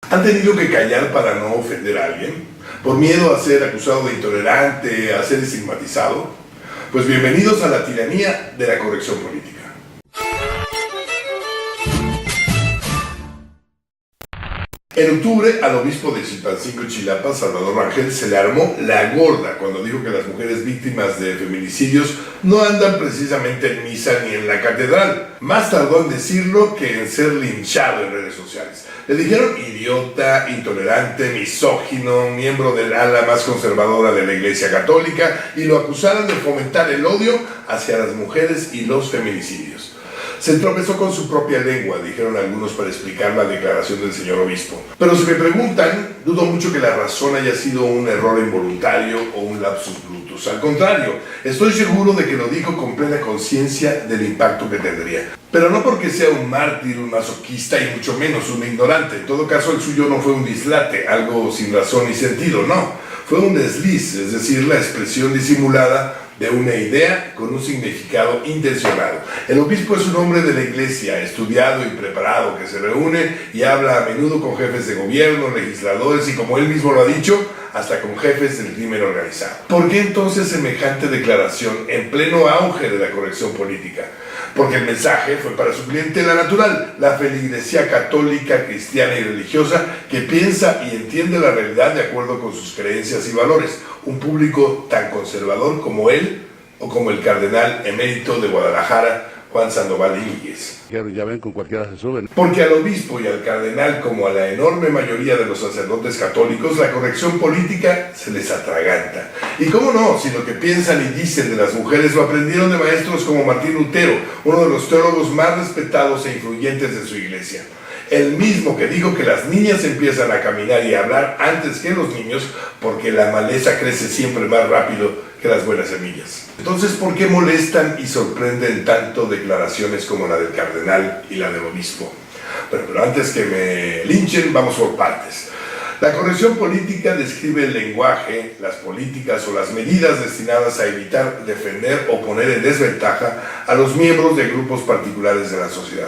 ¿Han tenido que callar para no ofender a alguien? ¿Por miedo a ser acusado de intolerante, a ser estigmatizado? Pues bienvenidos a la tiranía de la corrección política. En octubre, al obispo de Chilpancingo, Chilapa, Salvador Rangel, se le armó la gorda cuando dijo que las mujeres víctimas de feminicidios no andan precisamente en misa ni en la catedral. Más tardó en decirlo que en ser linchado en redes sociales. Le dijeron idiota, intolerante, misógino, miembro del ala más conservadora de la Iglesia Católica y lo acusaron de fomentar el odio hacia las mujeres y los feminicidios. Se tropezó con su propia lengua, dijeron algunos para explicar la declaración del señor obispo. Pero si me preguntan, dudo mucho que la razón haya sido un error involuntario o un lapsus brutus. Al contrario, estoy seguro de que lo dijo con plena conciencia del impacto que tendría. Pero no porque sea un mártir, un masoquista y mucho menos un ignorante. En todo caso, el suyo no fue un dislate, algo sin razón ni sentido, no. Fue un desliz, es decir, la expresión disimulada de una idea con un significado intencionado. El obispo es un hombre de la iglesia, estudiado y preparado, que se reúne y habla a menudo con jefes de gobierno, legisladores y, como él mismo lo ha dicho, hasta con jefes del crimen organizado. ¿Por qué entonces semejante declaración en pleno auge de la corrección política? Porque el mensaje fue para su clientela natural, la feligresía católica, cristiana y religiosa que piensa y entiende la realidad de acuerdo con sus creencias y valores, un público tan conservador como él o como el cardenal emérito de Guadalajara, Juan Sandoval Íñiguez. Ya ven, con cualquiera se suben. Porque al obispo y al cardenal, como a la enorme mayoría de los sacerdotes católicos, la corrección política se les atraganta. Y cómo no, si lo que piensan y dicen de las mujeres lo aprendieron de maestros como Martín Lutero, uno de los teólogos más respetados e influyentes de su iglesia. El mismo que dijo que las niñas empiezan a caminar y a hablar antes que los niños porque la maleza crece siempre más rápido que las buenas semillas. Entonces, ¿por qué molestan y sorprenden tanto declaraciones como la del cardenal y la del obispo? Pero antes que me linchen, vamos por partes. La corrección política describe el lenguaje, las políticas o las medidas destinadas a evitar, defender o poner en desventaja a los miembros de grupos particulares de la sociedad.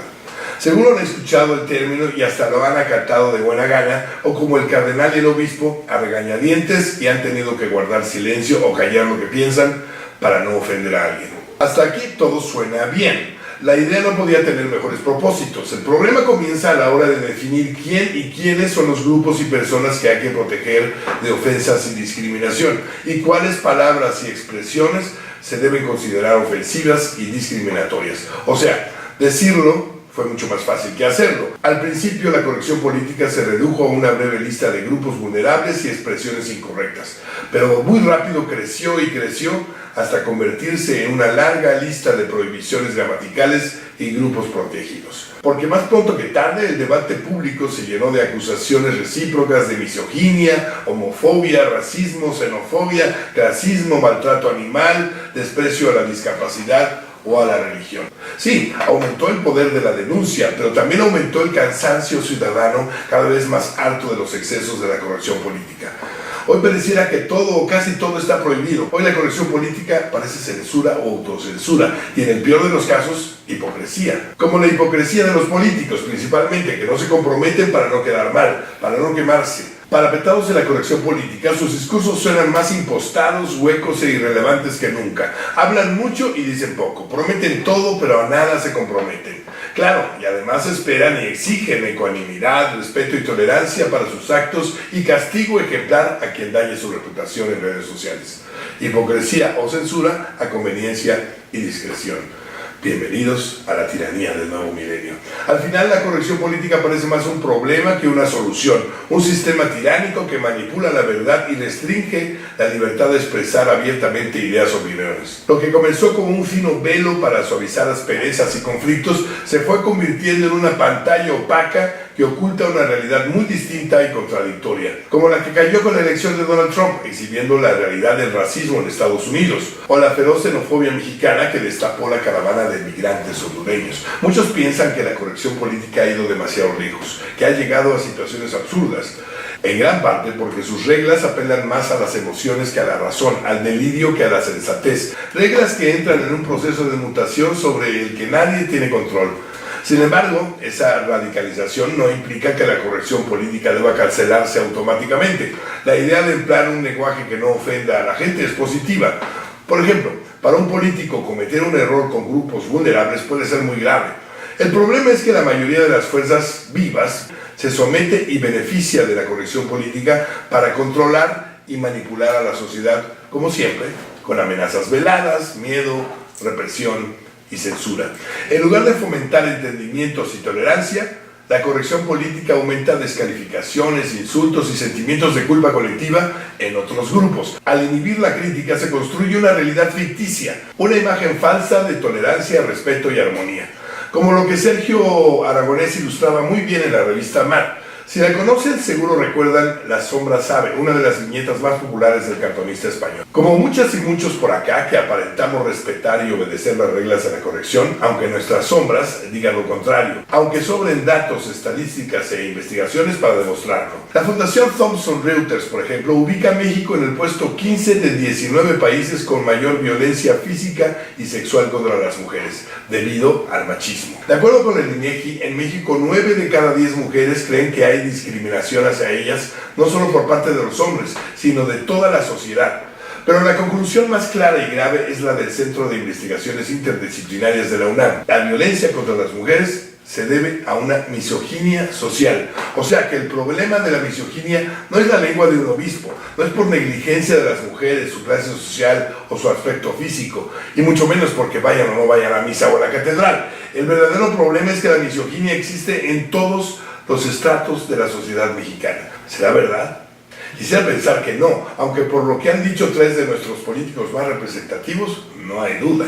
Seguro han escuchado el término y hasta lo han acatado de buena gana, o como el cardenal y el obispo, a regañadientes y han tenido que guardar silencio o callar lo que piensan para no ofender a alguien. Hasta aquí todo suena bien. La idea no podía tener mejores propósitos. El problema comienza a la hora de definir quién y quiénes son los grupos y personas que hay que proteger de ofensas y discriminación, y cuáles palabras y expresiones se deben considerar ofensivas y discriminatorias. O sea, decirlo fue mucho más fácil que hacerlo. Al principio la corrección política se redujo a una breve lista de grupos vulnerables y expresiones incorrectas, pero muy rápido creció y creció hasta convertirse en una larga lista de prohibiciones gramaticales y grupos protegidos. Porque más pronto que tarde el debate público se llenó de acusaciones recíprocas de misoginia, homofobia, racismo, xenofobia, clasismo, maltrato animal, desprecio a la discapacidad o a la religión. Sí, aumentó el poder de la denuncia, pero también aumentó el cansancio ciudadano cada vez más harto de los excesos de la corrección política. Hoy pareciera que todo o casi todo está prohibido. Hoy la corrección política parece censura o autocensura y en el peor de los casos, hipocresía. Como la hipocresía de los políticos principalmente, que no se comprometen para no quedar mal, para no quemarse. Parapetados en la corrección política, sus discursos suenan más impostados, huecos e irrelevantes que nunca. Hablan mucho y dicen poco, prometen todo pero a nada se comprometen. Claro, y además esperan y exigen ecuanimidad, respeto y tolerancia para sus actos y castigo ejemplar a quien dañe su reputación en redes sociales. Hipocresía o censura a conveniencia y discreción. Bienvenidos a la tiranía del nuevo milenio. Al final la corrección política parece más un problema que una solución, un sistema tiránico que manipula la verdad y restringe la libertad de expresar abiertamente ideas o opiniones. Lo que comenzó como un fino velo para suavizar asperezas y conflictos se fue convirtiendo en una pantalla opaca que oculta una realidad muy distinta y contradictoria, como la que cayó con la elección de Donald Trump, exhibiendo la realidad del racismo en Estados Unidos, o la feroz xenofobia mexicana que destapó la caravana de migrantes hondureños. Muchos piensan que la corrección política ha ido demasiado lejos, que ha llegado a situaciones absurdas, en gran parte porque sus reglas apelan más a las emociones que a la razón, al delirio que a la sensatez, reglas que entran en un proceso de mutación sobre el que nadie tiene control. Sin embargo, esa radicalización no implica que la corrección política deba cancelarse automáticamente. La idea de emplear un lenguaje que no ofenda a la gente es positiva. Por ejemplo, para un político cometer un error con grupos vulnerables puede ser muy grave. El problema es que la mayoría de las fuerzas vivas se somete y beneficia de la corrección política para controlar y manipular a la sociedad, como siempre, con amenazas veladas, miedo, represión y censura. En lugar de fomentar entendimientos y tolerancia, la corrección política aumenta descalificaciones, insultos y sentimientos de culpa colectiva en otros grupos. Al inhibir la crítica se construye una realidad ficticia, una imagen falsa de tolerancia, respeto y armonía. Como lo que Sergio Aragonés ilustraba muy bien en la revista Mar. Si la conocen, seguro recuerdan La sombra sabe, una de las viñetas más populares del cartonista español. Como muchas y muchos por acá que aparentamos respetar y obedecer las reglas de la corrección, aunque nuestras sombras digan lo contrario, aunque sobren datos, estadísticas e investigaciones para demostrarlo. La Fundación Thomson Reuters, por ejemplo, ubica a México en el puesto 15 de 19 países con mayor violencia física y sexual contra las mujeres, debido al machismo. De acuerdo con el INEGI, en México 9 de cada 10 mujeres creen que hay discriminación hacia ellas, no solo por parte de los hombres, sino de toda la sociedad. Pero la conclusión más clara y grave es la del Centro de Investigaciones Interdisciplinarias de la UNAM. La violencia contra las mujeres se debe a una misoginia social. O sea que el problema de la misoginia no es la lengua de un obispo, no es por negligencia de las mujeres, su clase social o su aspecto físico, y mucho menos porque vayan o no vayan a misa o a la catedral. El verdadero problema es que la misoginia existe en todos los estratos de la sociedad mexicana. ¿Será verdad? Quisiera pensar que no, aunque por lo que han dicho 3 de nuestros políticos más representativos, no hay duda.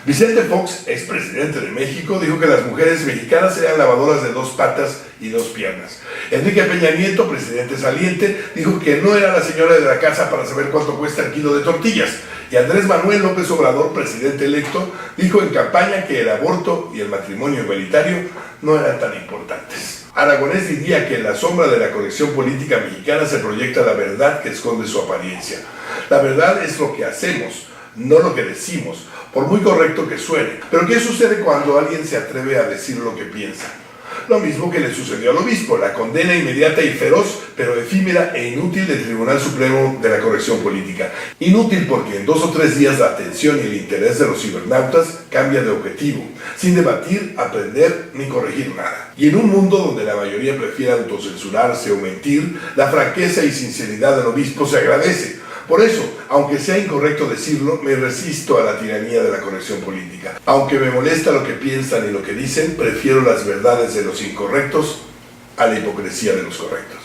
Vicente Fox, expresidente de México, dijo que las mujeres mexicanas eran lavadoras de 2 patas y 2 piernas. Enrique Peña Nieto, presidente saliente, dijo que no era la señora de la casa para saber cuánto cuesta el kilo de tortillas. Y Andrés Manuel López Obrador, presidente electo, dijo en campaña que el aborto y el matrimonio igualitario no eran tan importantes. Aragonés diría que en la sombra de la corrección política mexicana se proyecta la verdad que esconde su apariencia. La verdad es lo que hacemos, no lo que decimos, por muy correcto que suene. Pero ¿qué sucede cuando alguien se atreve a decir lo que piensa? Lo mismo que le sucedió al obispo, la condena inmediata y feroz, pero efímera e inútil del Tribunal Supremo de la Corrección Política. Inútil porque en 2 o 3 días la atención y el interés de los cibernautas cambia de objetivo, sin debatir, aprender ni corregir nada. Y en un mundo donde la mayoría prefiere autocensurarse o mentir, la franqueza y sinceridad del obispo se agradece. Por eso, aunque sea incorrecto decirlo, me resisto a la tiranía de la corrección política. Aunque me molesta lo que piensan y lo que dicen, prefiero las verdades de los incorrectos a la hipocresía de los correctos.